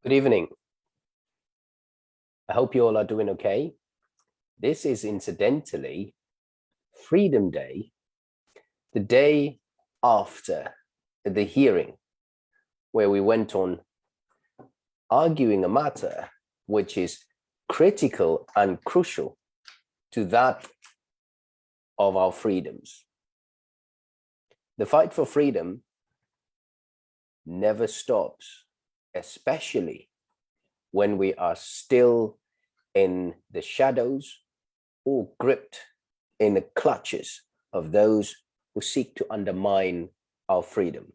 Good evening. I hope you all are doing okay. This is incidentally Freedom Day, the day after the hearing where we went on arguing a matter which is critical and crucial to that of our freedoms. The fight for freedom never stops, especially when we are still in the shadows or gripped in the clutches of those who seek to undermine our freedom.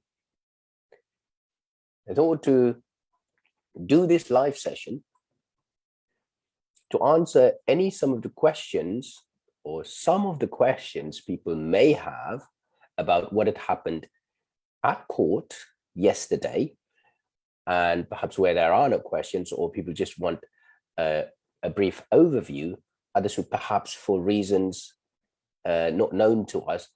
I thought to do this live session to answer some of the questions or some of the questions people may have about what had happened at court yesterday, and perhaps where there are no questions or people just want a brief overview. Others who perhaps for reasons not known to us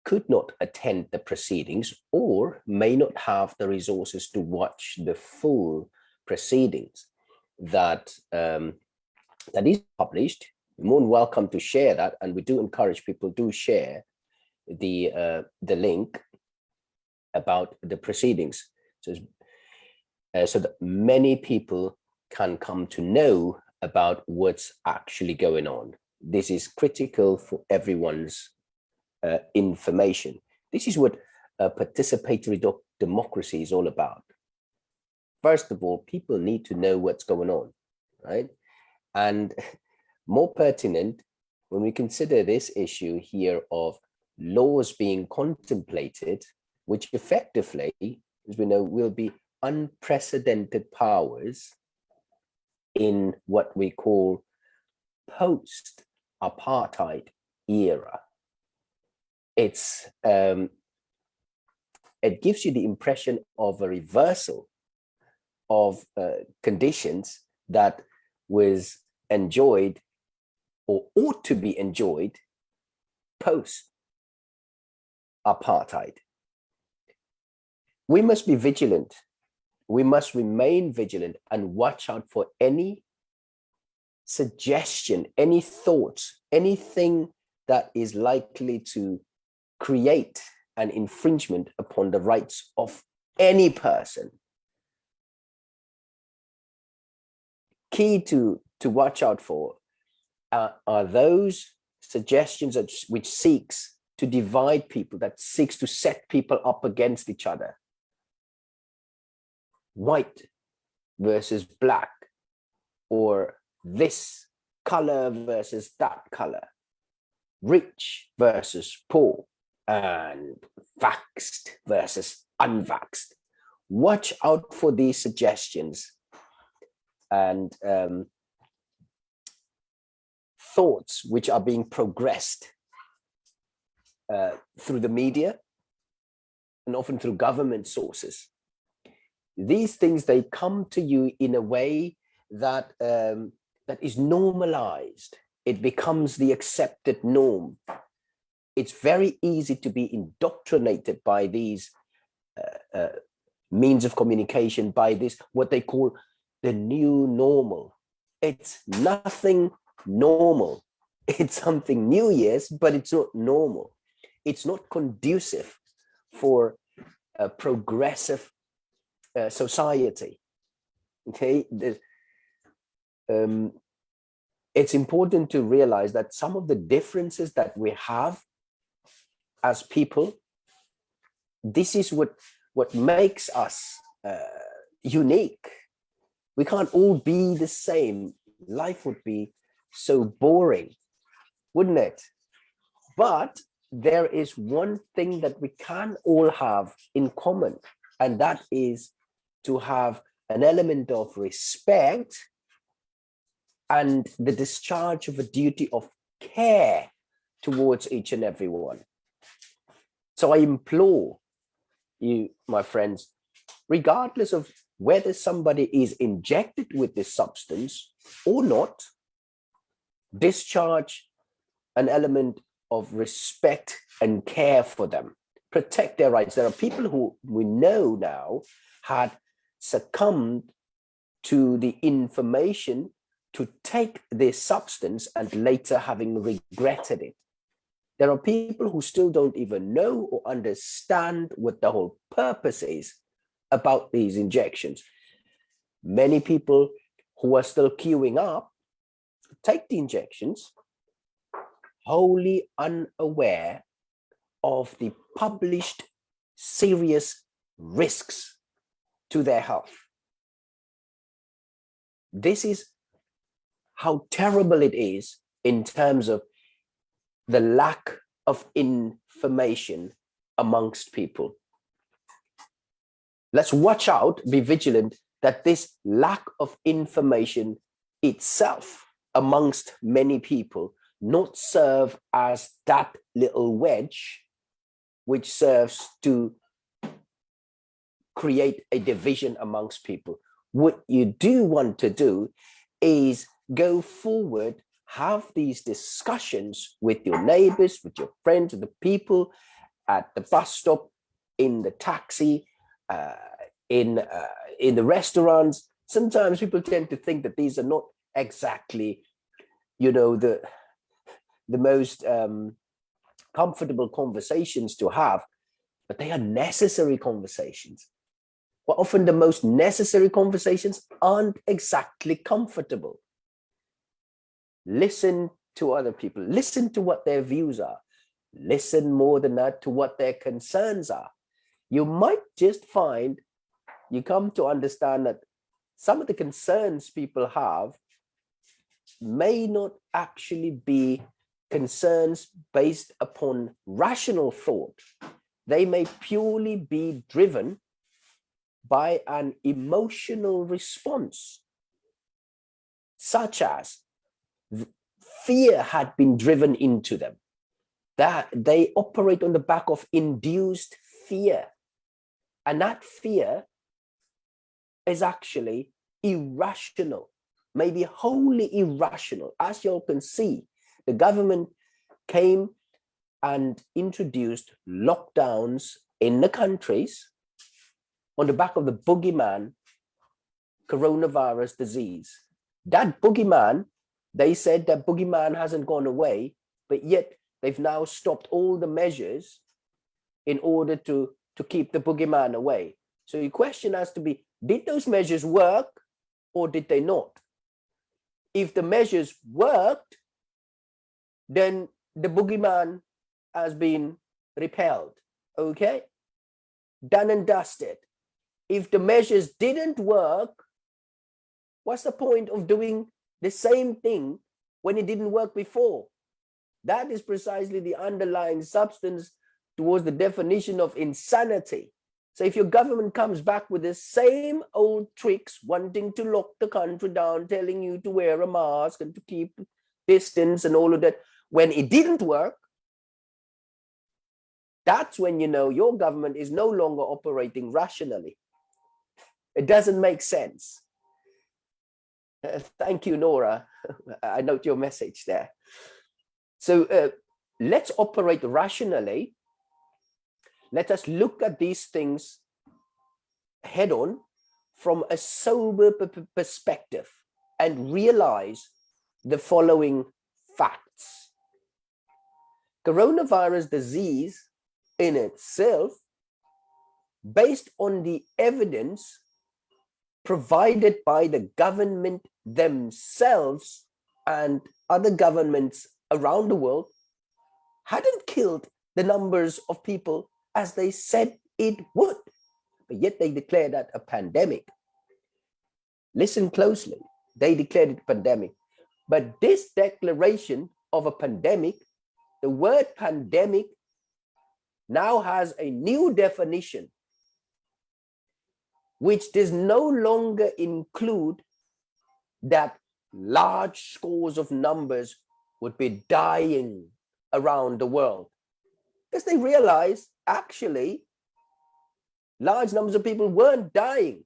could not attend the proceedings or may not have the resources to watch the full proceedings that is published. You're more than welcome to share that, and we do encourage people to share the link about the proceedings, so that many people can come to know about what's actually going on. This is critical for everyone's information. This is what participatory democracy is all about. First of all, people need to know what's going on, right? And more pertinent, when we consider this issue here of laws being contemplated, which effectively, as we know, will be unprecedented powers in what we call post-apartheid era. It gives you the impression of a reversal of conditions that was enjoyed or ought to be enjoyed post-apartheid. We must be vigilant. We must remain vigilant and watch out for any suggestion, any thoughts, anything that is likely to create an infringement upon the rights of any person. Key to watch out for are those suggestions which seeks to divide people, that seeks to set people up against each other. White versus black, or this color versus that color, rich versus poor, and vaxxed versus unvaxxed. Watch out for these suggestions and thoughts which are being progressed through the media and often through government sources. These things, they come to you in a way that that is normalized. It becomes the accepted norm. It's very easy to be indoctrinated by these means of communication, by this, what they call the new normal. It's nothing normal. It's something new, yes, but it's not normal. It's not conducive for a progressive society. Okay, it's important to realize that some of the differences that we have as people, this is what makes us unique. We can't all be the same. Life would be so boring, wouldn't it? But there is one thing that we can all have in common, and that is to have an element of respect and the discharge of a duty of care towards each and every one. So I implore you, my friends, regardless of whether somebody is injected with this substance or not, discharge an element of respect and care for them. Protect their rights. There are people who we know now had succumbed to the information to take this substance and later having regretted it. There are people who still don't even know or understand what the whole purpose is about these injections. Many people who are still queuing up take the injections, wholly unaware of the published serious risks to their health. This is how terrible it is in terms of the lack of information amongst people. Let's watch out, be vigilant that this lack of information itself amongst many people not serve as that little wedge which serves to create a division amongst people. What you do want to do is go forward, have these discussions with your neighbors, with your friends, with the people at the bus stop, in the taxi, in the restaurants. Sometimes people tend to think that these are not exactly, you know, the most comfortable conversations to have, but they are necessary conversations. But often the most necessary conversations aren't exactly comfortable. Listen to other people, listen to what their views are, listen more than that to what their concerns are. You might just find, you come to understand that some of the concerns people have may not actually be concerns based upon rational thought. They may purely be driven by an emotional response, such as fear had been driven into them, that they operate on the back of induced fear. And that fear is actually irrational, maybe wholly irrational. As you all can see, the government came and introduced lockdowns in the countries on the back of the boogeyman, coronavirus disease. That boogeyman, they said that boogeyman hasn't gone away, but yet they've now stopped all the measures in order to keep the boogeyman away. So your question has to be, did those measures work or did they not? If the measures worked, then the boogeyman has been repelled, okay? Done and dusted. If the measures didn't work, what's the point of doing the same thing when it didn't work before? That is precisely the underlying substance towards the definition of insanity. So if your government comes back with the same old tricks, wanting to lock the country down, telling you to wear a mask and to keep distance and all of that, when it didn't work, that's when you know your government is no longer operating rationally. It doesn't make sense. Thank you, Nora. I note your message there. So let's operate rationally. Let us look at these things head on from a sober perspective and realize the following facts. Coronavirus disease in itself, based on the evidence provided by the government themselves and other governments around the world, hadn't killed the numbers of people as they said it would, but yet they declared that a pandemic. Listen closely, they declared it a pandemic. But this declaration of a pandemic, the word pandemic now has a new definition, which does no longer include that large scores of numbers would be dying around the world. Because they realized actually large numbers of people weren't dying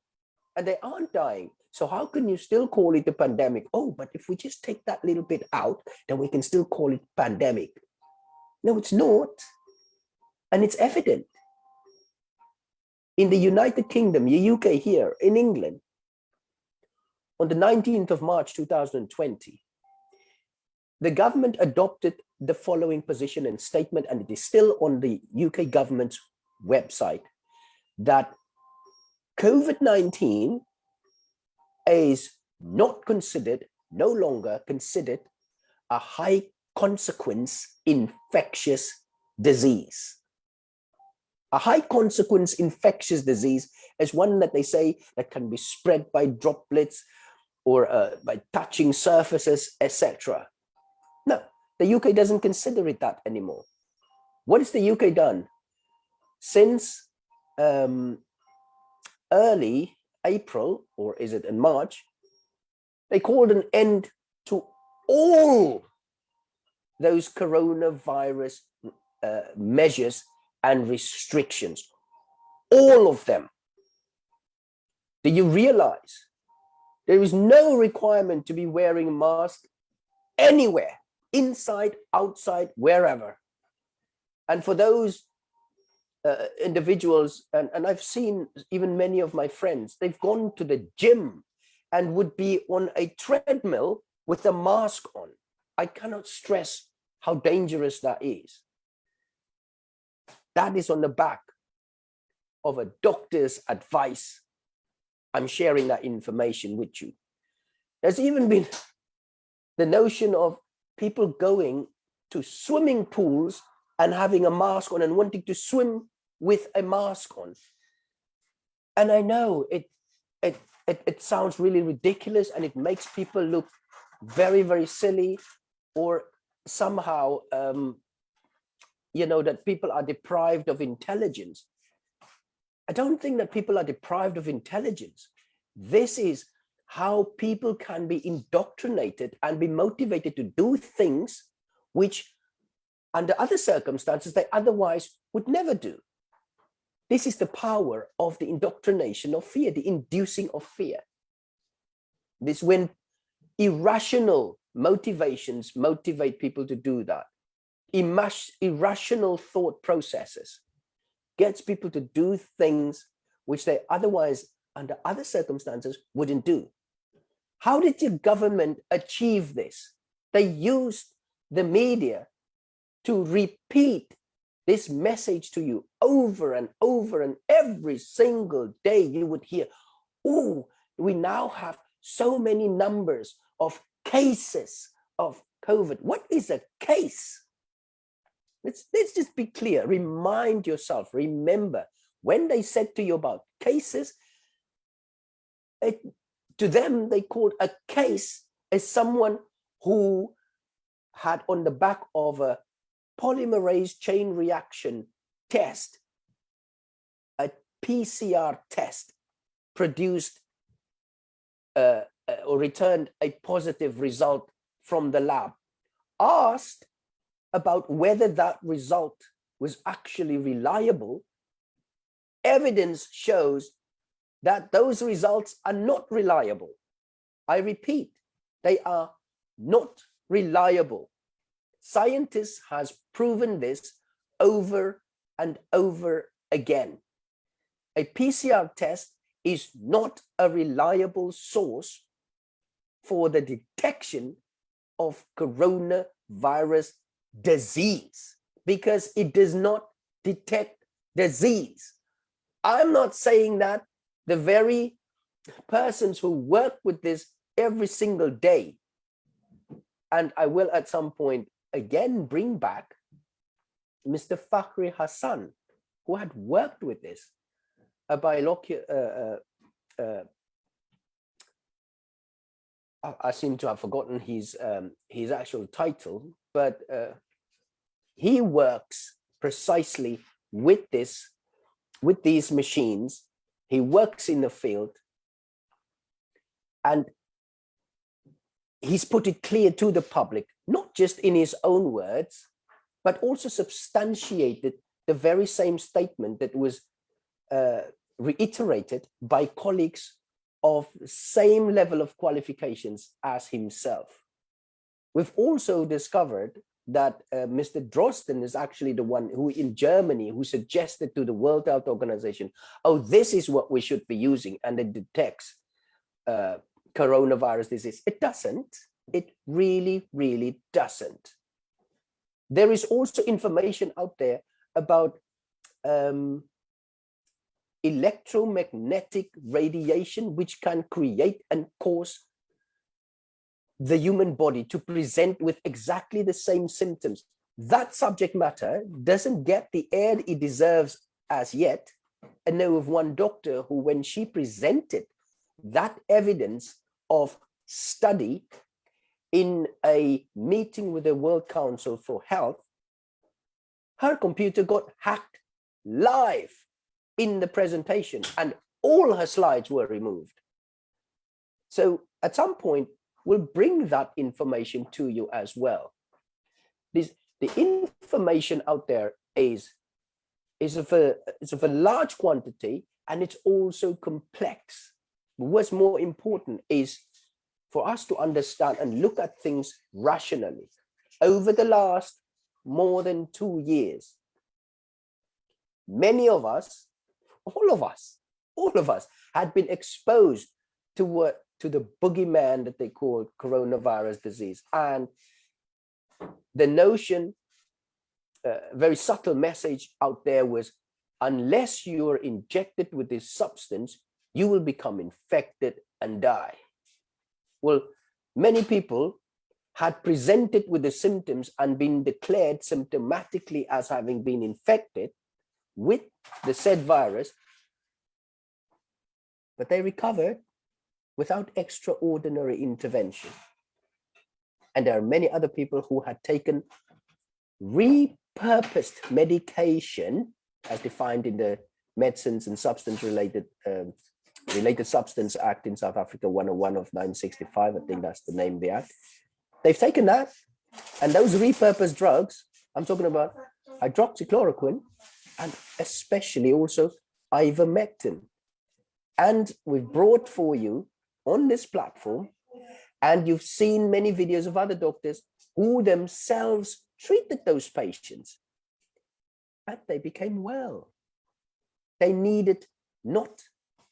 and they aren't dying. So how can you still call it a pandemic? Oh, but if we just take that little bit out, then we can still call it pandemic. No, it's not. And it's evident. In the United Kingdom, the UK here, in England, on the 19th of March 2020, the government adopted the following position and statement, and it is still on the UK government's website, that COVID-19 is not considered, no longer considered, a high consequence infectious disease. A high consequence infectious disease is one that they say that can be spread by droplets or by touching surfaces, etc. No, the UK doesn't consider it that anymore. What has the UK done? Since early April, or is it in March, they called an end to all those coronavirus measures and restrictions, all of them. Do you realize there is no requirement to be wearing a mask anywhere, inside, outside, wherever? And for those individuals, and I've seen even many of my friends, they've gone to the gym and would be on a treadmill with a mask on. I cannot stress how dangerous that is. That is on the back of a doctor's advice. I'm sharing that information with you. There's even been the notion of people going to swimming pools and having a mask on and wanting to swim with a mask on. And I know it sounds really ridiculous, and it makes people look very, very silly, or somehow, you know, that people are deprived of intelligence. I don't think that people are deprived of intelligence. This is how people can be indoctrinated and be motivated to do things which, under other circumstances, they otherwise would never do. This is the power of the indoctrination of fear, the inducing of fear. This when irrational motivations motivate people to do that. Irrational thought processes gets people to do things which they otherwise, under other circumstances, wouldn't do. How did the government achieve this? They used the media to repeat this message to you over and over, and every single day you would hear, oh, we now have so many numbers of cases of COVID. What is a case? Let's just be clear. Remind yourself, remember, when they said to you about cases, to them, they called a case as someone who had on the back of a polymerase chain reaction test, a PCR test, produced or returned a positive result from the lab, asked about whether that result was actually reliable. Evidence shows that those results are not reliable. I repeat, they are not reliable. Scientists has proven this over and over again. A PCR test is not a reliable source for the detection of coronavirus disease, because it does not detect disease. I'm not saying that. The very persons who work with this every single day, and I will at some point again bring back Mr. Fakhri Hassan, who had worked with this, a biological, I seem to have forgotten his actual title, but he works precisely with these machines. He works in the field, and he's put it clear to the public, not just in his own words, but also substantiated the very same statement that was reiterated by colleagues of the same level of qualifications as himself. We've also discovered that Mr. Drosten is actually the one who in Germany who suggested to the World Health Organization, oh, this is what we should be using, and it detects coronavirus disease. It doesn't. It really, really doesn't. There is also information out there about electromagnetic radiation, which can create and cause the human body to present with exactly the same symptoms. That subject matter doesn't get the air it deserves as yet. I know of one doctor who, when she presented that evidence of study in a meeting with the World Council for Health, her computer got hacked live in the presentation and all her slides were removed. So at some point, we'll bring that information to you as well. The information out there is of a large quantity, and it's also complex. What's more important is for us to understand and look at things rationally. Over the last more than 2 years, many of us, all of us had been exposed to the boogeyman that they call coronavirus disease. And the notion, very subtle message out there was, unless you are injected with this substance, you will become infected and die. Well, many people had presented with the symptoms and been declared symptomatically as having been infected with the said virus, but they recovered without extraordinary intervention. And there are many other people who had taken repurposed medication, as defined in the Medicines and Substance Related Substance Act in South Africa, 101 of 1965. I think that's the name of the act. They've taken that, and those repurposed drugs, I'm talking about hydroxychloroquine and especially also ivermectin. And we've brought for you on this platform, and you've seen many videos of other doctors who themselves treated those patients, and they became well. They needed not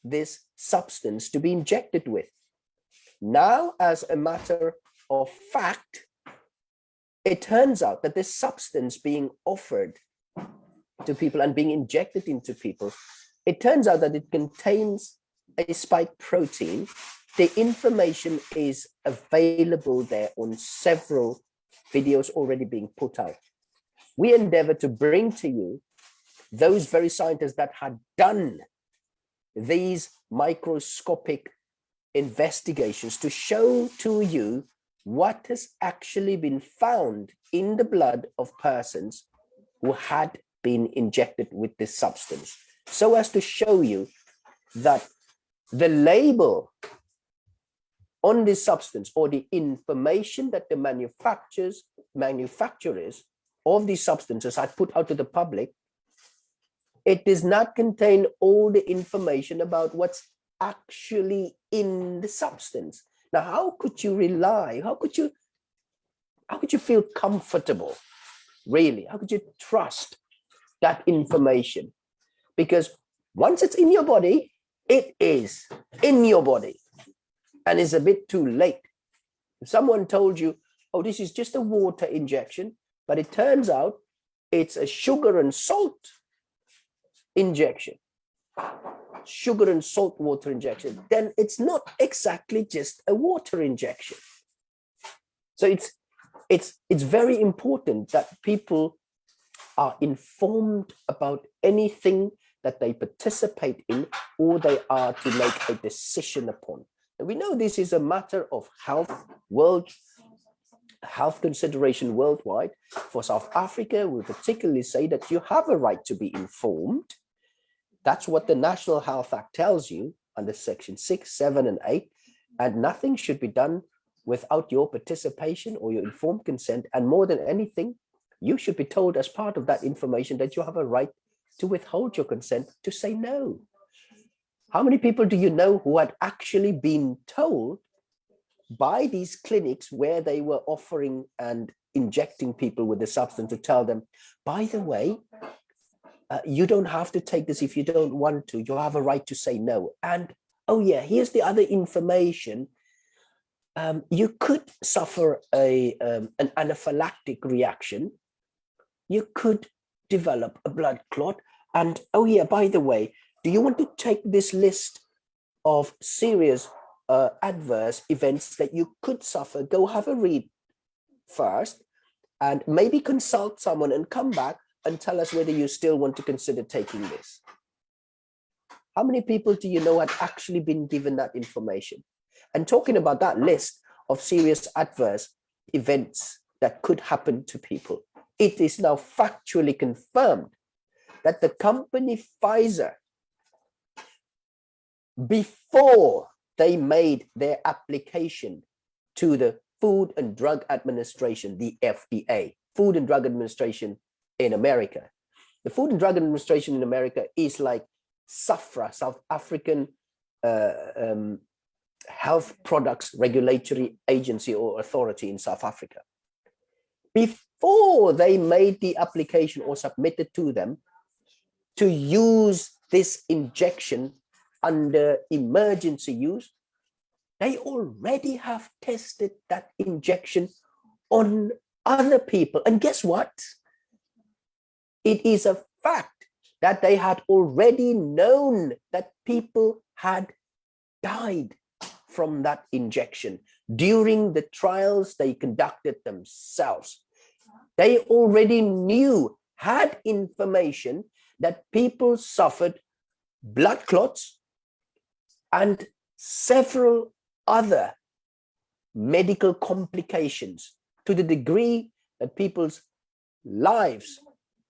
this substance to be injected with. Now, as a matter of fact, it turns out that this substance being offered to people and being injected into people, it turns out that it contains a spike protein. The information is available there on several videos already being put out. We endeavor to bring to you those very scientists that had done these microscopic investigations to show to you what has actually been found in the blood of persons who had been injected with this substance, so as to show you that the label on this substance, or the information that the manufacturers of these substances had put out to the public, it does not contain all the information about what's actually in the substance. Now, how could you rely? How could you feel comfortable, really? How could you trust that information? Because once it's in your body, it is in your body, and it's a bit too late. If someone told you, oh, this is just a water injection, but it turns out it's a sugar and salt injection, sugar and salt water injection, then it's not exactly just a water injection. So it's very important that people are informed about anything that they participate in or they are to make a decision upon. And we know this is a matter of health consideration worldwide. For South Africa, we particularly say that you have a right to be informed. That's what the National Health Act tells you under Section 6, 7, and 8. And nothing should be done without your participation or your informed consent. And more than anything, you should be told as part of that information that you have a right to withhold your consent, to say no. How many people do you know who had actually been told by these clinics where they were offering and injecting people with the substance to tell them, by the way, you don't have to take this if you don't want to. You have a right to say no. And, oh yeah, here's the other information You could suffer an anaphylactic reaction. You could develop a blood clot. And oh yeah, by the way, do you want to take this list of serious adverse events that you could suffer? Go have a read first and maybe consult someone and come back and tell us whether you still want to consider taking this. How many people do you know had actually been given that information? And talking about that list of serious adverse events that could happen to people, it is now factually confirmed that the company Pfizer, before they made their application to the Food and Drug Administration, the FDA, Food and Drug Administration in America. The Food and Drug Administration in America is like SAFRA, South African Health Products Regulatory Agency or Authority in South Africa. Before they made the application or submitted to them to use this injection under emergency use, they already have tested that injection on other people. And guess what? It is a fact that they had already known that people had died from that injection during the trials they conducted themselves. They already knew, had information that people suffered blood clots and several other medical complications to the degree that people's lives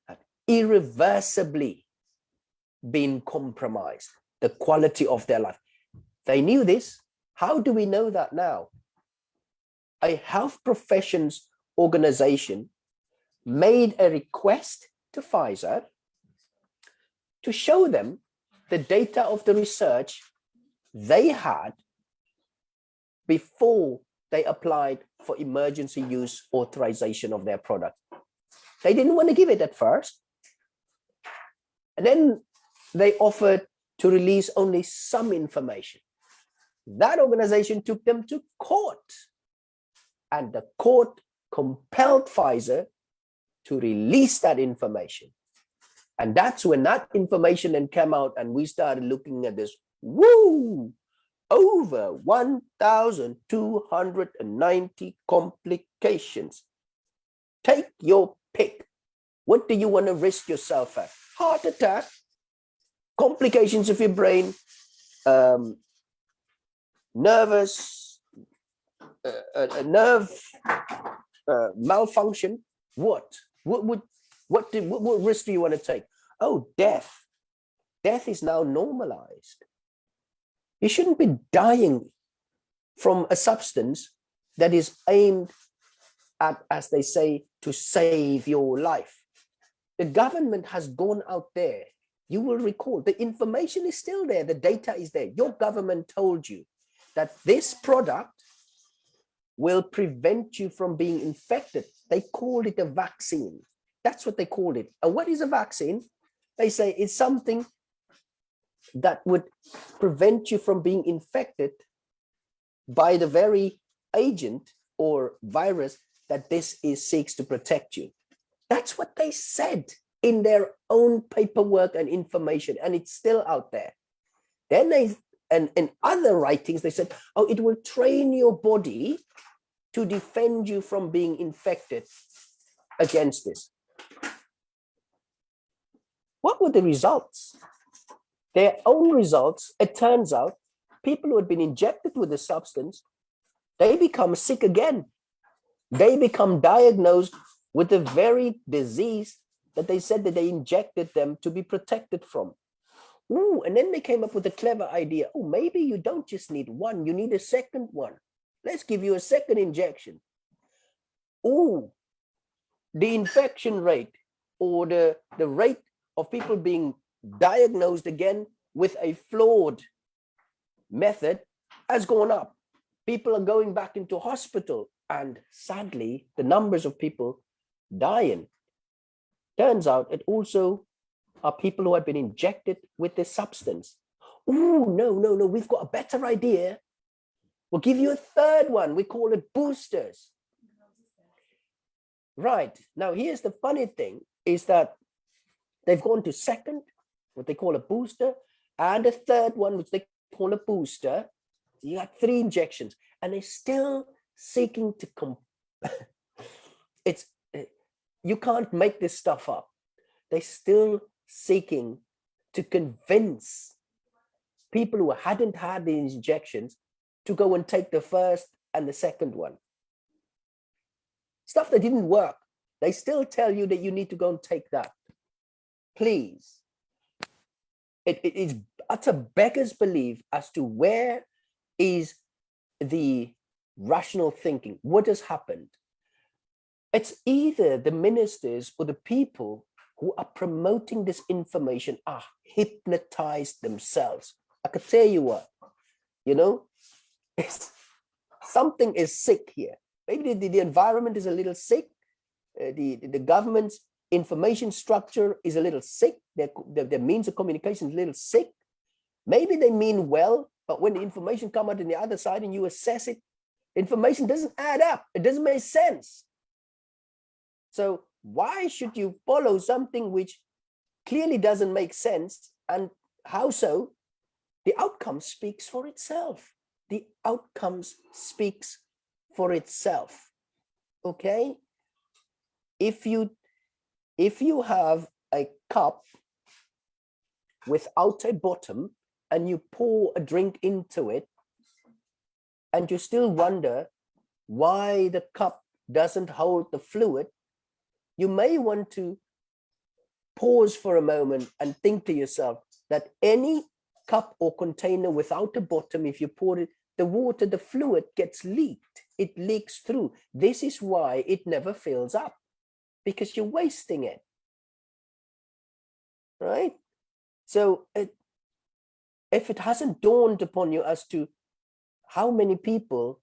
had irreversibly been compromised, the quality of their life. They knew this. How do we know that now? A health professions organization made a request to Pfizer to show them the data of the research they had before they applied for emergency use authorization of their product. They didn't want to give it at first. And then they offered to release only some information. That organization took them to court, and the court compelled Pfizer to release that information. And that's when that information then came out and we started looking at this. Woo! Over 1,290 complications. Take your pick. What do you want to risk yourself at? Heart attack, complications of your brain, nervous, nerve malfunction. What risk do you want to take? Oh, death. Death is now normalized. You shouldn't be dying from a substance that is aimed at, as they say, to save your life. The government has gone out there. You will recall the information is still there. The data is there. Your government told you that this product will prevent you from being infected. They called it a vaccine. That's what they called it. And what is a vaccine? They say it's something that would prevent you from being infected by the very agent or virus that this seeks to protect you. That's what they said in their own paperwork and information, and it's still out there. Then and in other writings, they said, oh, it will train your body to defend you from being infected against this. What were the results? Their own results, it turns out, people who had been injected with the substance, they become sick again. They become diagnosed with the very disease that they said that they injected them to be protected from. Ooh, and then they came up with a clever idea. Oh, maybe you don't just need one, you need a second one. Let's give you a second injection. Ooh, the infection rate or the rate of people being diagnosed again with a flawed method has gone up. People are going back into hospital, and sadly, the numbers of people dying. Turns out it also are people who have been injected with this substance. Oh, no, we've got a better idea. We'll give you a third one. We call it boosters. Right. Now, here's the funny thing is that they've gone to second, what they call a booster, and a third one, which they call a booster. So you got 3 injections, and they're still seeking to it's you can't make this stuff up. They're still seeking to convince people who hadn't had the injections to go and take the first and the second one. Stuff that didn't work. They still tell you that you need to go and take that. Please. It is utter beggar's belief as to where is the rational thinking. What has happened? It's either the ministers or the people who are promoting this information are hypnotized themselves. I could tell you what, something is sick here. Maybe the environment is a little sick. The government's information structure is a little sick. Their means of communication is a little sick. Maybe they mean well, but when the information comes out on the other side and you assess it, information doesn't add up. It doesn't make sense. So why should you follow something which clearly doesn't make sense? And how so? The outcome speaks for itself. The outcomes speaks for itself. Okay? If you have a cup without a bottom and you pour a drink into it and you still wonder why the cup doesn't hold the fluid, you may want to pause for a moment and think to yourself that any cup or container without a bottom, if you pour it, the water, the fluid gets leaked. It leaks through. This is why it never fills up, because you're wasting it. Right? So if it hasn't dawned upon you as to how many people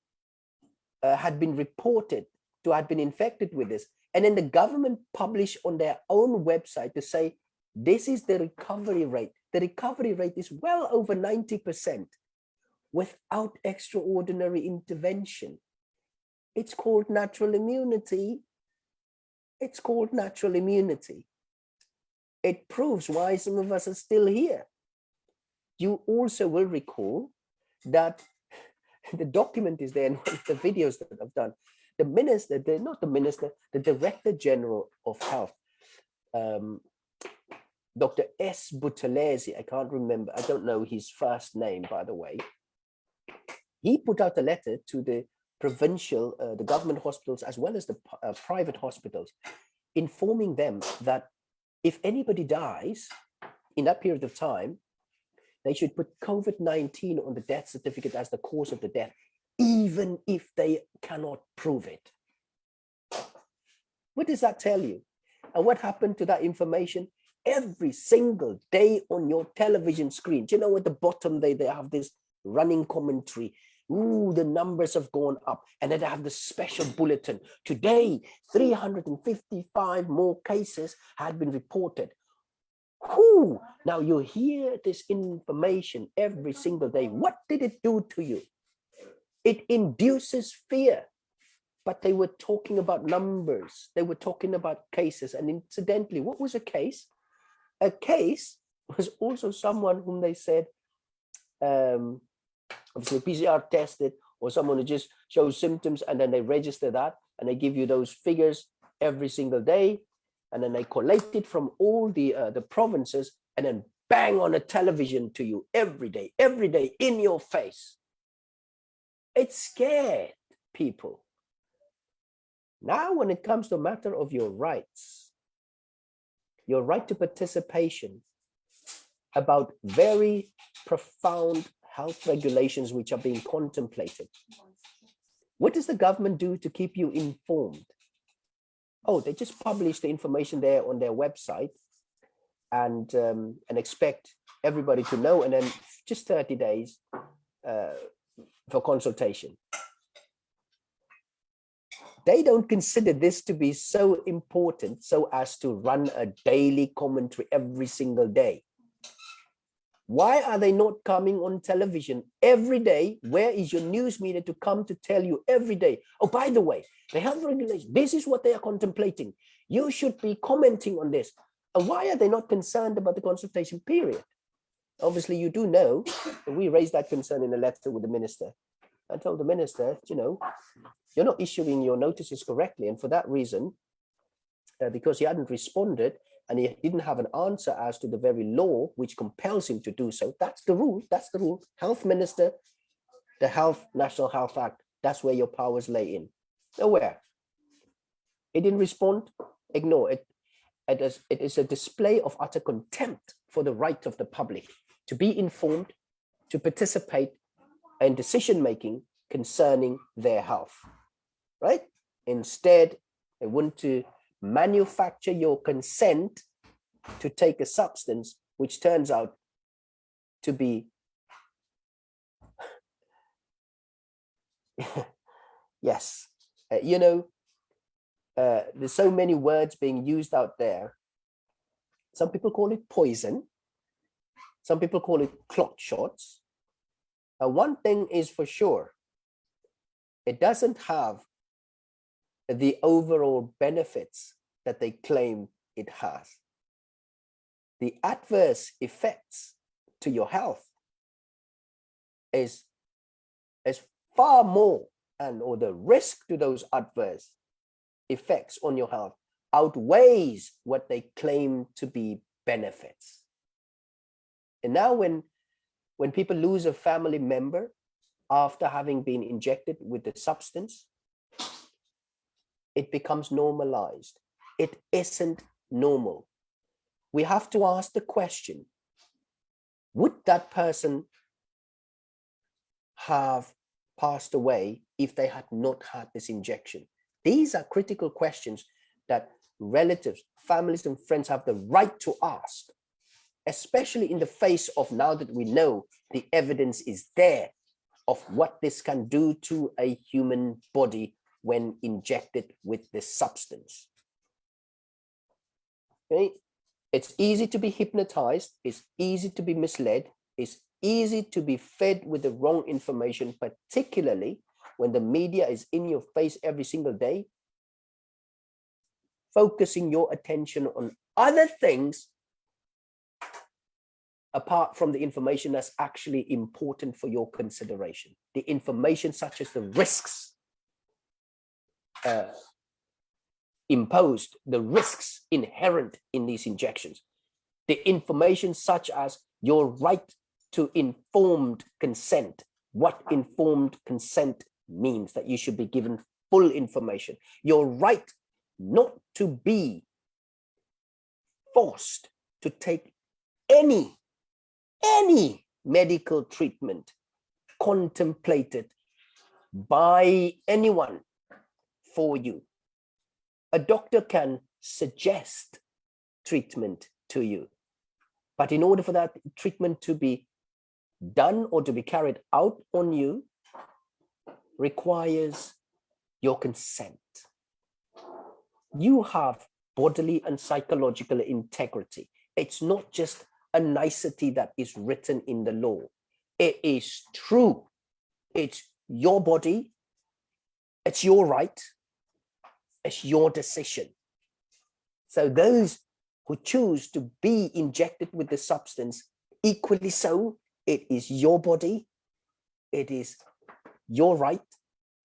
had been reported to have been infected with this, and then the government published on their own website to say, this is the recovery rate. The recovery rate is well over 90% without extraordinary intervention. It's called natural immunity. It's called natural immunity. It proves why some of us are still here. You also will recall that the document is there in one of the videos that I've done. The minister, the Director General of Health, Dr. S. Buthelezi, I can't remember, I don't know his first name, by the way. He put out a letter to the provincial, the government hospitals, as well as the private hospitals, informing them that if anybody dies in that period of time, they should put COVID-19 on the death certificate as the cause of the death, even if they cannot prove it. What does that tell you? And what happened to that information? Every single day on your television screen, do you know at the bottom they have this running commentary? Ooh, the numbers have gone up. And then they have the special bulletin. Today, 355 more cases had been reported. Whoo! Now you hear this information every single day. What did it do to you? It induces fear. But they were talking about numbers. They were talking about cases. And incidentally, what was a case? A case was also someone whom they said, obviously PCR tested, or someone who just shows symptoms, and then they register that, and they give you those figures every single day, and then they collate it from all the provinces, and then bang on a television to you every day in your face. It scared people. Now, when it comes to a matter of your rights, your right to participation, about very profound health regulations which are being contemplated, what does the government do to keep you informed? Oh, they just publish the information there on their website and expect everybody to know, and then just 30 days for consultation. They don't consider this to be so important so as to run a daily commentary every single day. Why are they not coming on television every day? Where is your news media to come to tell you every day? Oh, by the way, they have regulations. This is what they are contemplating. You should be commenting on this. And why are they not concerned about the consultation period? Obviously, you do know that we raised that concern in a letter with the minister. I told the minister, you know, you're not issuing your notices correctly. And for that reason, because he hadn't responded, and he didn't have an answer as to the very law which compels him to do so. That's the rule. That's the rule. Health Minister, the National Health Act, that's where your powers lay in. Nowhere. He didn't respond. Ignore it. It is a display of utter contempt for the right of the public to be informed, to participate in decision-making concerning their health, right? Instead, they want to manufacture your consent to take a substance which turns out to be yes, you know, there's so many words being used out there. Some people call it poison, some people call it clot shots. One thing is for sure, it doesn't have the overall benefits that they claim it has. The adverse effects to your health is far more, or the risk to those adverse effects on your health outweighs what they claim to be benefits. And now when people lose a family member after having been injected with the substance, it becomes normalized. It isn't normal. We have to ask the question, would that person have passed away if they had not had this injection? These are critical questions that relatives, families, and friends have the right to ask, especially in the face of, now that we know the evidence is there of what this can do to a human body when injected with this substance. Okay? It's easy to be hypnotized, it's easy to be misled, it's easy to be fed with the wrong information, particularly when the media is in your face every single day, focusing your attention on other things apart from the information that's actually important for your consideration. The information such as the risks imposed, the risks inherent in these injections, the information such as your right to informed consent, what informed consent means, that you should be given full information, your right not to be forced to take any medical treatment contemplated by anyone for you. A doctor can suggest treatment to you, but in order for that treatment to be done or to be carried out on you, requires your consent. You have bodily and psychological integrity. It's not just a nicety that is written in the law. It is true. It's your body. It's your right. It's your decision. So those who choose to be injected with the substance, equally so, it is your body. It is your right.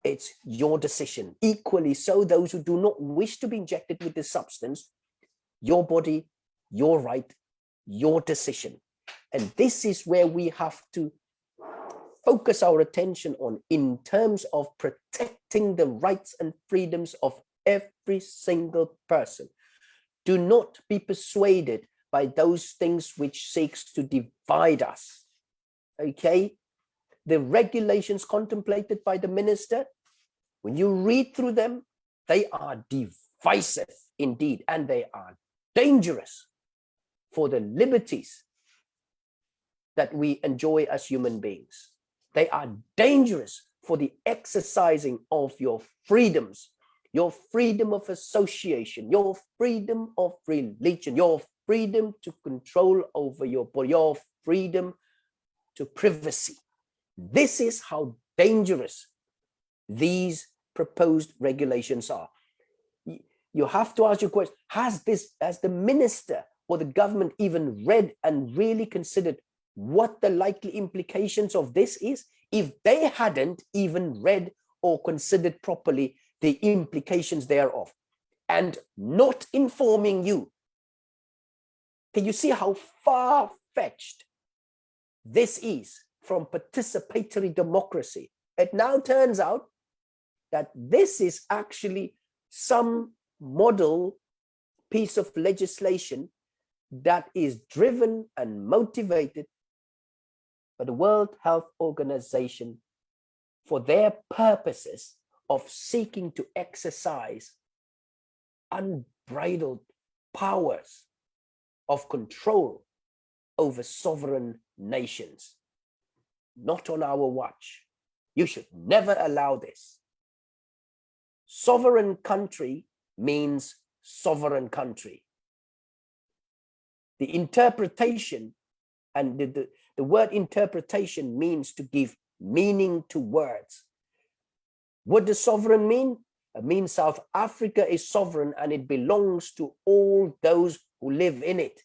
It's your decision. Equally so, those who do not wish to be injected with this substance, your body, your right, your decision. And this is where we have to focus our attention on in terms of protecting the rights and freedoms of every single person. Do not be persuaded by those things which seeks to divide us. Okay? The regulations contemplated by the minister, when you read through them, they are divisive indeed, and they are dangerous for the liberties that we enjoy as human beings. They are dangerous for the exercising of your freedoms, your freedom of association, your freedom of religion, your freedom to control over your body, your freedom to privacy. This is how dangerous these proposed regulations are. You have to ask your question, has the minister or the government even read and really considered what the likely implications of this is? If they hadn't even read or considered properly the implications thereof and not informing you, can you see how far-fetched this is from participatory democracy? It now turns out that this is actually some model piece of legislation that is driven and motivated by the World Health Organization for their purposes of seeking to exercise unbridled powers of control over sovereign nations. Not on our watch. You should never allow this. Sovereign country means sovereign country. The interpretation, and the word interpretation means to give meaning to words. What does sovereign mean? It means South Africa is sovereign and it belongs to all those who live in it.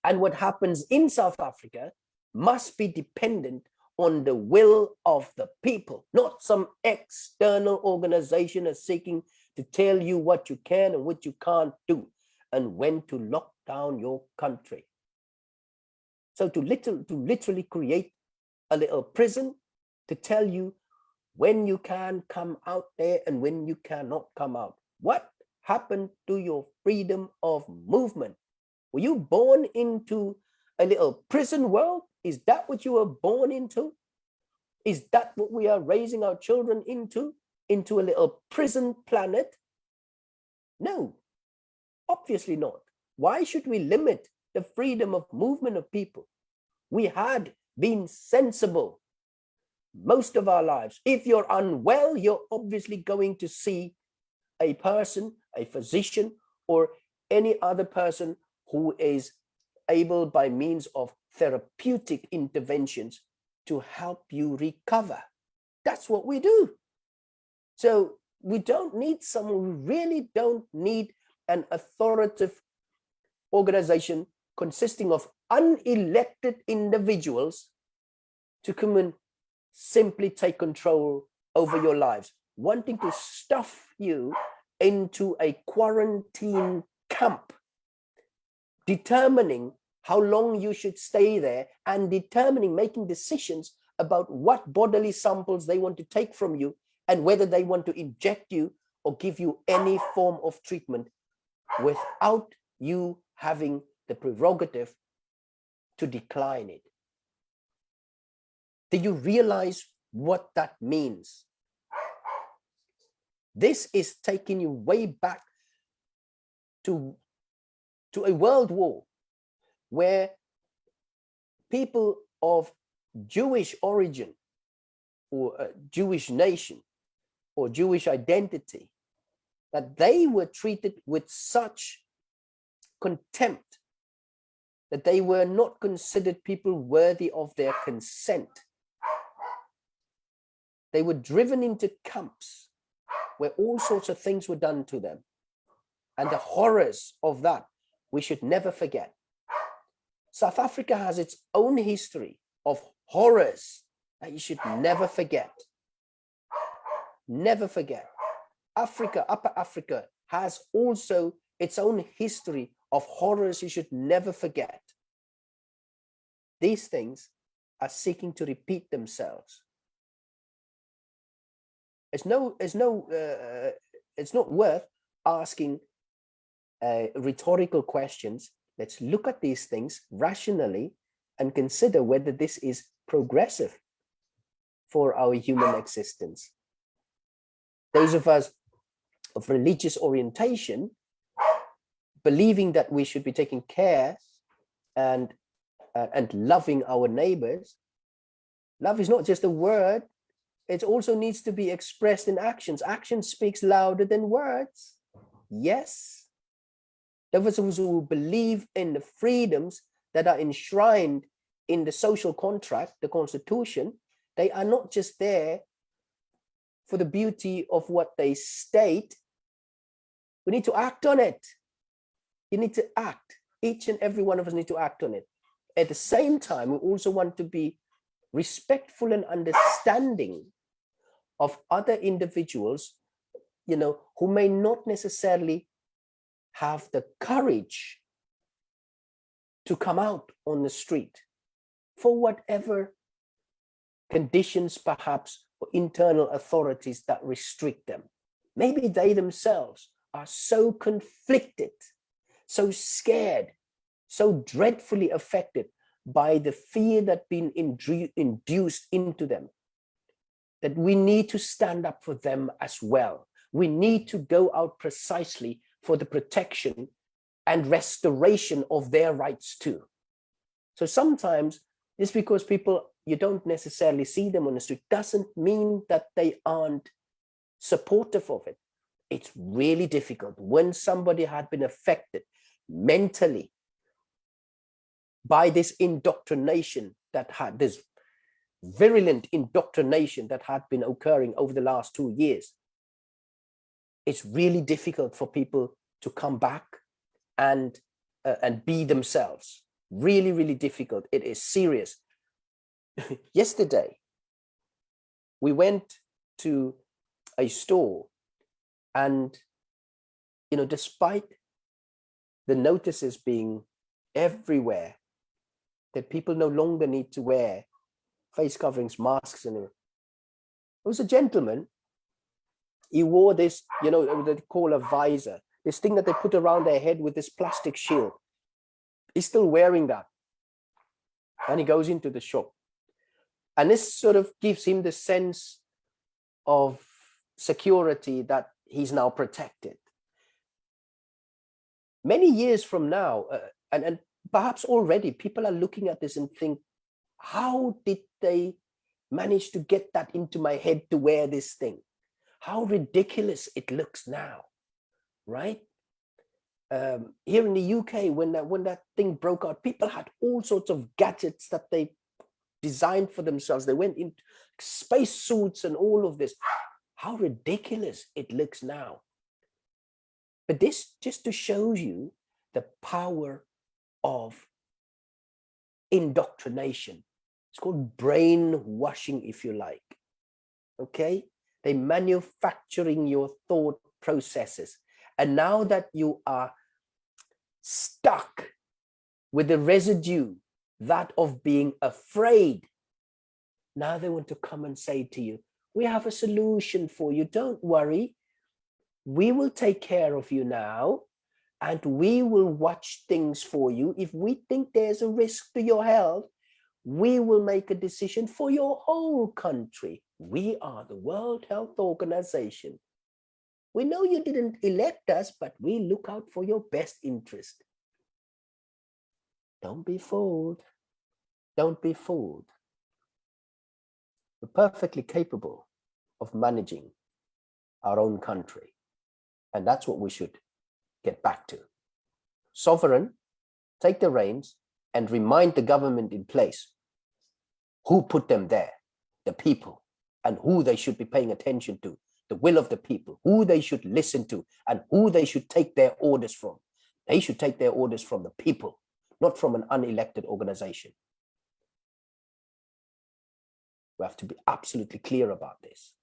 And what happens in South Africa must be dependent on the will of the people, not some external organization is seeking to tell you what you can and what you can't do and when to lock down your country. So to literally create a little prison to tell you when you can come out there and when you cannot come out. What happened to your freedom of movement? Were you born into a little prison world? Is that what you were born into? Is that what we are raising our children into? Into a little prison planet? No, obviously not. Why should we limit the freedom of movement of people? We had been sensible most of our lives. If you're unwell, you're obviously going to see a person, a physician, or any other person who is able by means of therapeutic interventions to help you recover. That's what we do. So we don't need someone, we really don't need an authoritative organization consisting of unelected individuals to come and simply take control over your lives, wanting to stuff you into a quarantine camp, determining how long you should stay there and making decisions about what bodily samples they want to take from you and whether they want to inject you or give you any form of treatment without you having the prerogative to decline it. Do you realize what that means? This is taking you way back to a world war where people of Jewish origin or Jewish nation or Jewish identity, that they were treated with such contempt that they were not considered people worthy of their consent. They were driven into camps where all sorts of things were done to them. And the horrors of that, we should never forget. South Africa has its own history of horrors that you should never forget. Never forget. Africa, Upper Africa, has also its own history of horrors you should never forget. These things are seeking to repeat themselves. It's not worth asking rhetorical questions. Let's look at these things rationally and consider whether this is progressive for our human existence. Those of us of religious orientation, believing that we should be taking care and loving our neighbors. Love is not just a word. It also needs to be expressed in actions. Action speaks louder than words. Yes. Those who believe in the freedoms that are enshrined in the social contract, the constitution, they are not just there for the beauty of what they state. We need to act on it. You need to act. Each and every one of us need to act on it. At the same time, we also want to be respectful and understanding of other individuals, who may not necessarily have the courage to come out on the street for whatever conditions, perhaps, or internal authorities that restrict them. Maybe they themselves are so conflicted, so scared, so dreadfully affected by the fear that's been induced into them, that we need to stand up for them as well. We need to go out precisely for the protection and restoration of their rights too. So sometimes just because you don't necessarily see them on the street doesn't mean that they aren't supportive of it. It's really difficult when somebody had been affected mentally by this indoctrination, that had this virulent indoctrination that had been occurring over the last 2 years. It's really difficult for people to come back and be themselves. Really, really difficult. It is serious. Yesterday, we went to a store, and despite the notices being everywhere that people no longer need to wear face coverings, masks, and it was a gentleman. He wore this, they call a visor, this thing that they put around their head with this plastic shield. He's still wearing that, and he goes into the shop, and this sort of gives him the sense of security that he's now protected. Many years from now, and perhaps already, people are looking at this and think, how did they manage to get that into my head to wear this thing? How ridiculous it looks now, right? Here in the UK, when that thing broke out, people had all sorts of gadgets that they designed for themselves. They went into space suits and all of this. How ridiculous it looks now. But this just to show you the power of indoctrination. It's called brainwashing, if you like. Okay? They're manufacturing your thought processes. And now that you are stuck with the residue, that of being afraid, now they want to come and say to you, we have a solution for you. Don't worry. We will take care of you now, and we will watch things for you. If we think there's a risk to your health, we will make a decision for your whole country. We are the World Health Organization. We know you didn't elect us, but we look out for your best interest. Don't be fooled. Don't be fooled. We're perfectly capable of managing our own country. And that's what we should get back to. Sovereign, take the reins and remind the government in place who put them there, the people, and who they should be paying attention to, the will of the people, who they should listen to, and who they should take their orders from. They should take their orders from the people, not from an unelected organization. We have to be absolutely clear about this.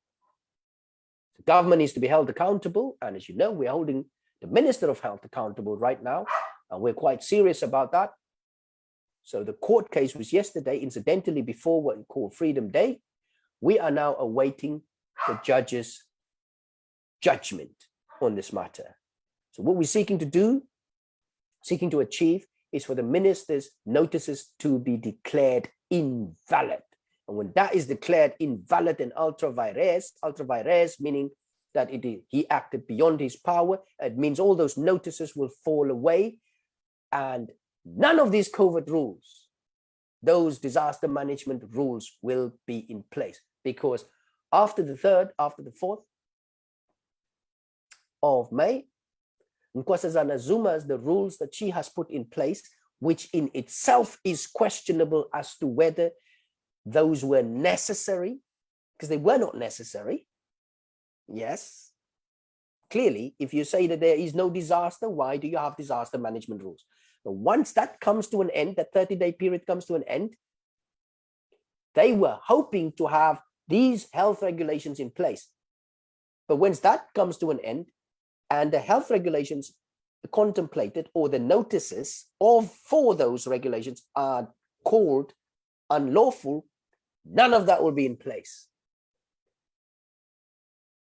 The government needs to be held accountable, and as you know, we're holding the Minister of Health accountable right now, and we're quite serious about that. So the court case was yesterday, incidentally, before what we call Freedom Day. We are now awaiting the judge's judgment on this matter. So what we're seeking to achieve, is for the minister's notices to be declared invalid. And when that is declared invalid and ultra vires meaning that he acted beyond his power, it means all those notices will fall away, and none of these COVID rules, those disaster management rules, will be in place, because after the 4th of May, Nkosazana Zuma's, the rules that she has put in place which in itself is questionable as to whether those were necessary, because they were not necessary. Yes. Clearly, if you say that there is no disaster, why do you have disaster management rules? But once that comes to an end, that 30-day period comes to an end, they were hoping to have these health regulations in place. But once that comes to an end and the health regulations contemplated or the notices for those regulations are called unlawful, none of that will be in place.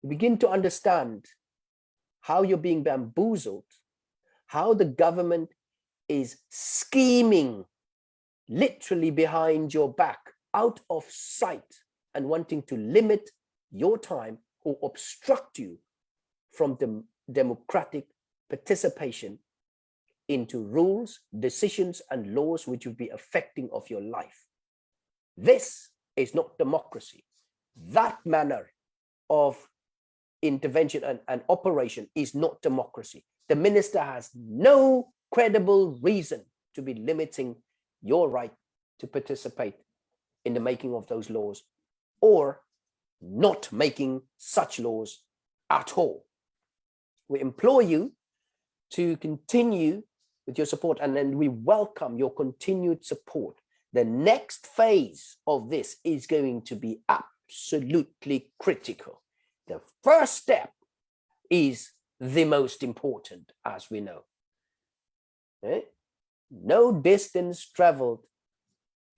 You begin to understand how you're being bamboozled, how the government is scheming literally behind your back, out of sight, and wanting to limit your time or obstruct you from the democratic participation into rules, decisions, and laws which would be affecting of your life. This is not democracy. That manner of intervention and operation is not democracy. The minister has no credible reason to be limiting your right to participate in the making of those laws, or not making such laws at all. We implore you to continue with your support, and then we welcome your continued support. The next phase of this is going to be absolutely critical. The first step is the most important, as we know. No distance traveled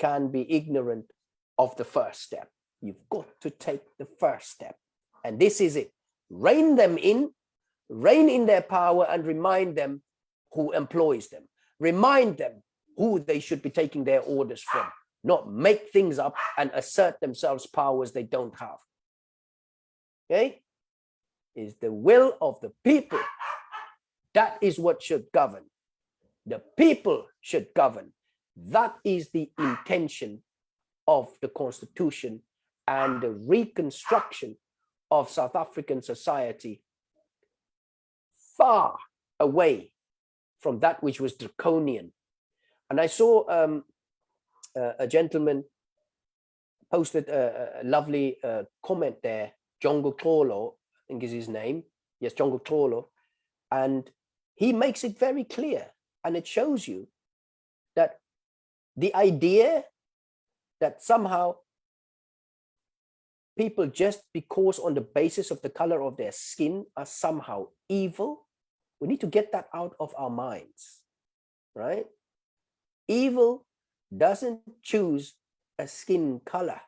can be ignorant of the first step. You've got to take the first step. And this is it. Rein them in, rein in their power, and remind them who employs them. Remind them who they should be taking their orders from. Not make things up and assert themselves powers they don't have. Okay? Is the will of the people. That is what should govern. The people should govern. That is the intention of the Constitution and the reconstruction of South African society, far away from that which was draconian. And I saw a gentleman posted a lovely comment there, Jongo Xolo, I think is his name. Yes, Jongo Xolo. And he makes it very clear, and it shows you that the idea that somehow people, just because on the basis of the color of their skin, are somehow evil, we need to get that out of our minds, right? Evil doesn't choose a skin color.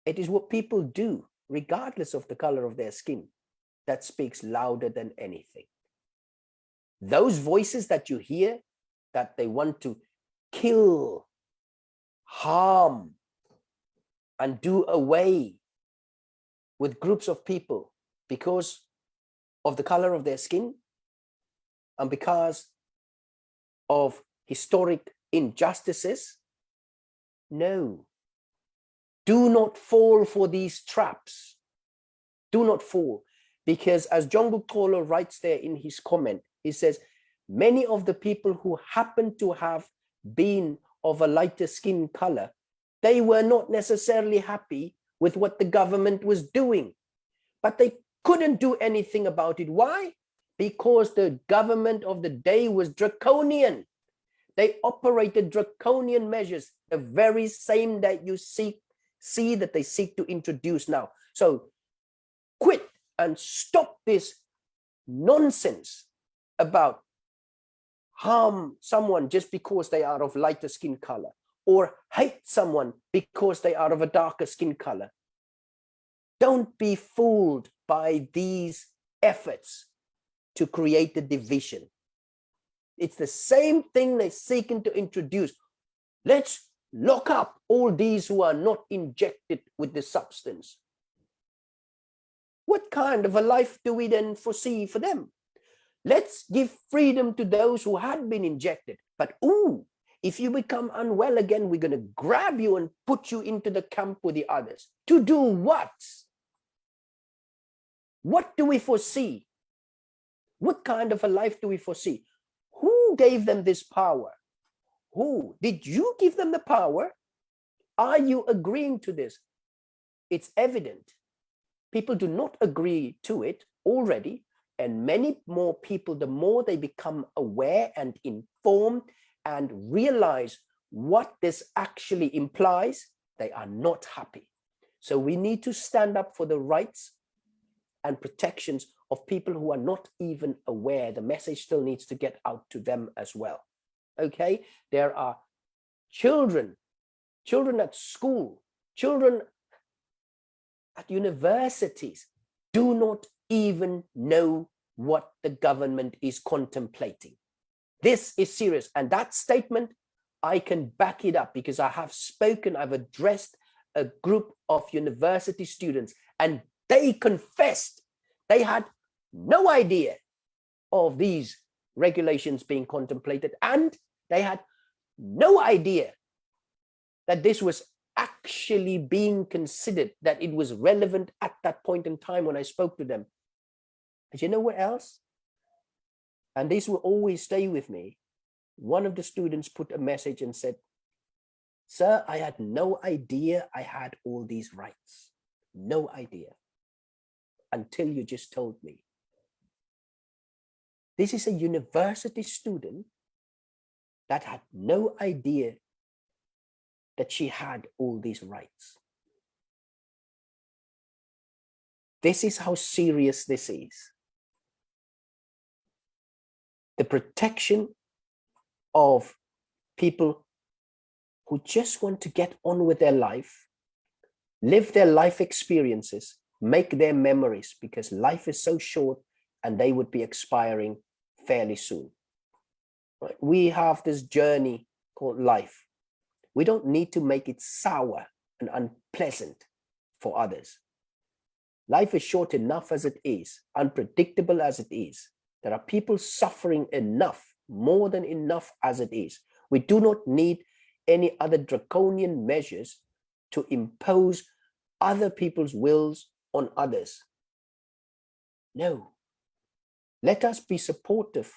It is what people do, regardless of the color of their skin, that speaks louder than anything. Those voices that you hear, that they want to kill, harm, and do away with groups of people because of the color of their skin and because of historic injustices. No. Do not fall for these traps. Do not fall. Because as John Buktolo writes there in his comment, he says, many of the people who happen to have been of a lighter skin color, they were not necessarily happy with what the government was doing, but they couldn't do anything about it. Why? Because the government of the day was draconian. They operated draconian measures, the very same that you see that they seek to introduce now. So quit and stop this nonsense about harm someone just because they are of lighter skin color, or hate someone because they are of a darker skin color. Don't be fooled by these efforts to create a division. It's the same thing they're seeking to introduce. Let's lock up all these who are not injected with the substance. What kind of a life do we then foresee for them? Let's give freedom to those who had been injected. But if you become unwell again, we're going to grab you and put you into the camp with the others. To do what? What do we foresee? What kind of a life do we foresee? Who gave them this power? Who? Did you give them the power? Are you agreeing to this? It's evident. People do not agree to it already. And many more people, the more they become aware and informed and realize what this actually implies, they are not happy. So we need to stand up for the rights and protections of people who are not even aware. The message still needs to get out to them as well. Okay, there are children at school, children at universities do not even know what the government is contemplating. This is serious. And that statement, I can back it up because I have spoken, I've addressed a group of university students and they confessed they had no idea of these regulations being contemplated, and they had no idea that this was actually being considered, that it was relevant at that point in time when I spoke to them. And you know what else? And this will always stay with me. One of the students put a message and said, "Sir, I had no idea I had all these rights. No idea. Until you just told me." This is a university student that had no idea that she had all these rights. This is how serious this is. The protection of people who just want to get on with their life, live their life experiences, make their memories, because life is so short and they would be expiring fairly soon. Right? We have this journey called life. We don't need to make it sour and unpleasant for others. Life is short enough as it is, unpredictable as it is. There are people suffering enough, more than enough as it is. We do not need any other draconian measures to impose other people's wills on others. No. Let us be supportive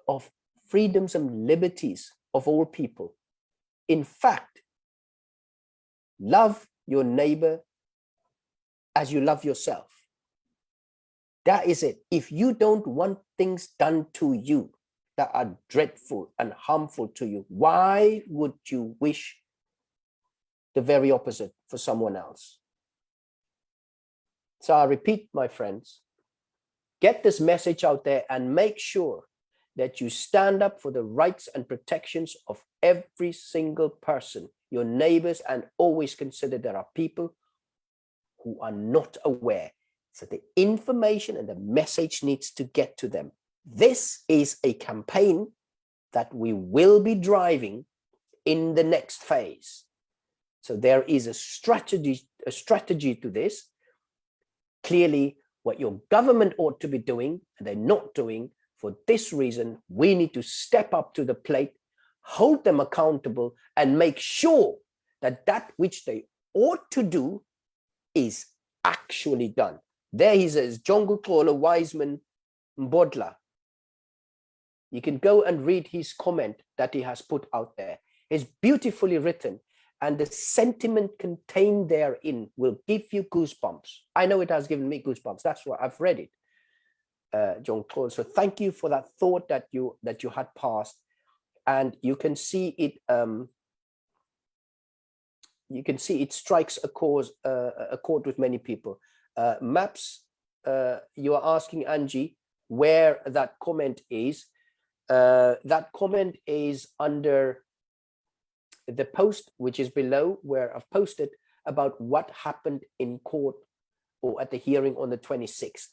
of freedoms and liberties of all people. In fact, love your neighbor as you love yourself. That is it. If you don't want things done to you that are dreadful and harmful to you, why would you wish the very opposite for someone else? So I repeat, my friends, get this message out there and make sure that you stand up for the rights and protections of every single person, your neighbors, and always consider there are people who are not aware. So the information and the message needs to get to them. This is a campaign that we will be driving in the next phase. So there is a strategy to this. Clearly, what your government ought to be doing, and they're not doing. For this reason, we need to step up to the plate, hold them accountable, and make sure that that which they ought to do is actually done. There he says, Jongo Kola Wiseman Mbodla. You can go and read his comment that he has put out there. It's beautifully written, and the sentiment contained therein will give you goosebumps. I know it has given me goosebumps. That's why I've read it, John Claude. So thank you for that thought that you had passed, and you can see it. You can see it strikes a chord with many people. Maps, you are asking Angie where that comment is. That comment is under the post, which is below, where I've posted about what happened in court or at the hearing on the 26th.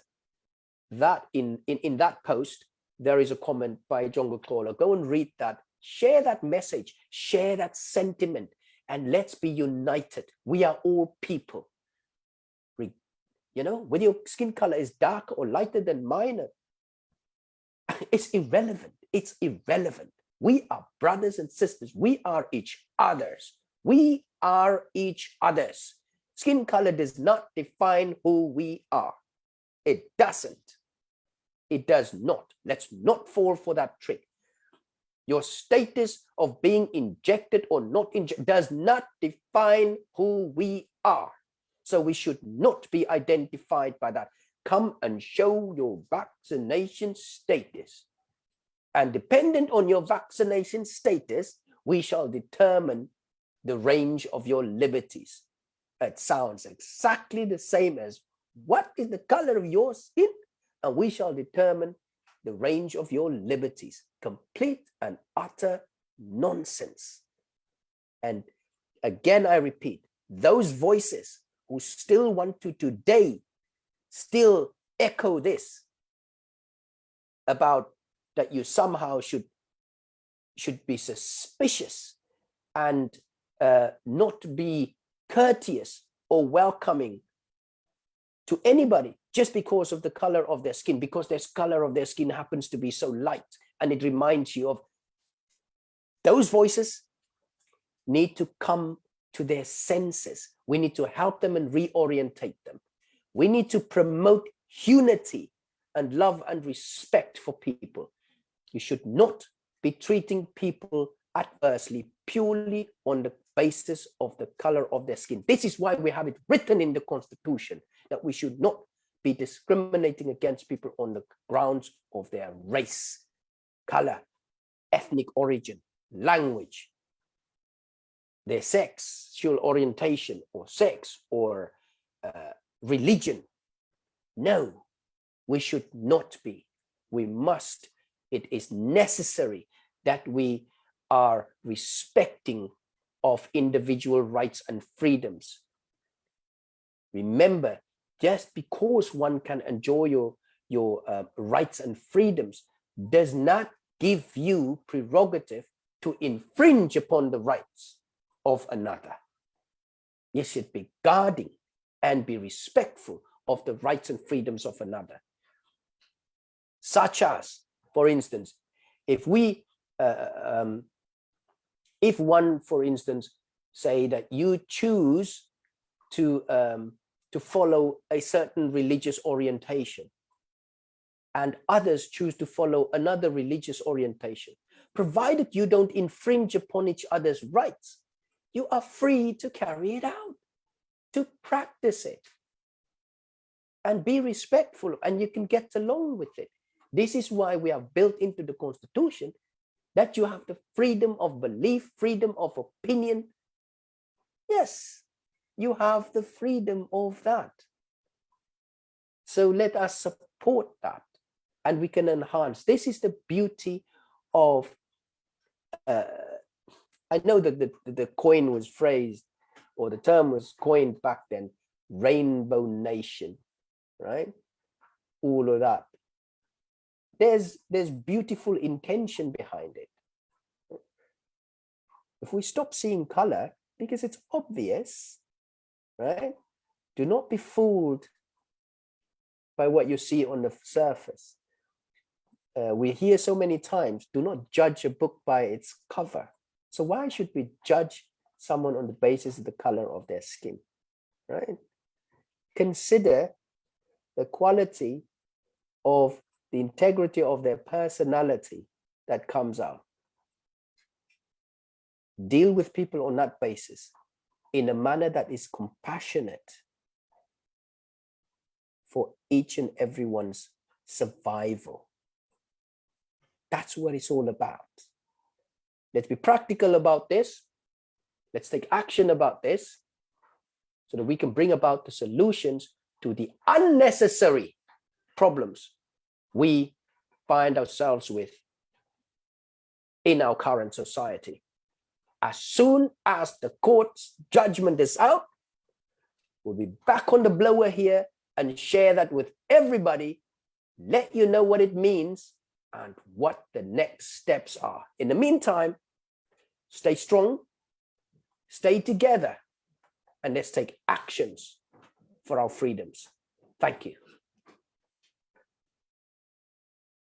That in that post, there is a comment by Jongo Clawler. Go and read that. Share that message. Share that sentiment. And let's be united. We are all people. You know, whether your skin color is darker or lighter than mine, it's irrelevant. It's irrelevant. We are brothers and sisters. We are each other's. We are each other's. Skin color does not define who we are. It doesn't. It does not. Let's not fall for that trick. Your status of being injected or not injected does not define who we are. So we should not be identified by that. Come and show your vaccination status. And dependent on your vaccination status, we shall determine the range of your liberties. It sounds exactly the same as what is the color of your skin, and we shall determine the range of your liberties. Complete and utter nonsense. And again, I repeat, those voices who still want to today still echo this about that you somehow should be suspicious and not be courteous or welcoming to anybody just because of the color of their skin, because their color of their skin happens to be so light, and it reminds you of those voices need to come to their senses. We need to help them and reorientate them. We need to promote unity and love and respect for people. You should not be treating people adversely purely on the basis of the color of their skin. This is why we have it written in the Constitution that we should not be discriminating against people on the grounds of their race, color, ethnic origin, language, their sexual orientation or sex or religion. No, we should not be. We must. It is necessary that we are respecting of individual rights and freedoms. Remember, just because one can enjoy your rights and freedoms does not give you prerogative to infringe upon the rights of another. You should be guarding and be respectful of the rights and freedoms of another. Such as, for instance, if we, if one, for instance, say that you choose to follow a certain religious orientation, and others choose to follow another religious orientation, provided you don't infringe upon each other's rights, you are free to carry it out, to practice it, and be respectful, and you can get along with it. This is why we have built into the Constitution that you have the freedom of belief, freedom of opinion. Yes, you have the freedom of that. So let us support that, and we can enhance. This is the beauty of, I know that the coin was phrased, or the term was coined back then, rainbow nation, right? All of that. There's beautiful intention behind it. If we stop seeing color, because it's obvious, right? Do not be fooled by what you see on the surface. We hear so many times, do not judge a book by its cover. So why should we judge someone on the basis of the color of their skin, right? Consider the quality of the integrity of their personality that comes out. Deal with people on that basis in a manner that is compassionate for each and everyone's survival. That's what it's all about. Let's be practical about this. Let's take action about this so that we can bring about the solutions to the unnecessary problems we find ourselves with in our current society. As soon as the court's judgment is out, we'll be back on the blower here and share that with everybody, let you know what it means and what the next steps are. In the meantime, stay strong, stay together, and let's take actions for our freedoms. Thank you.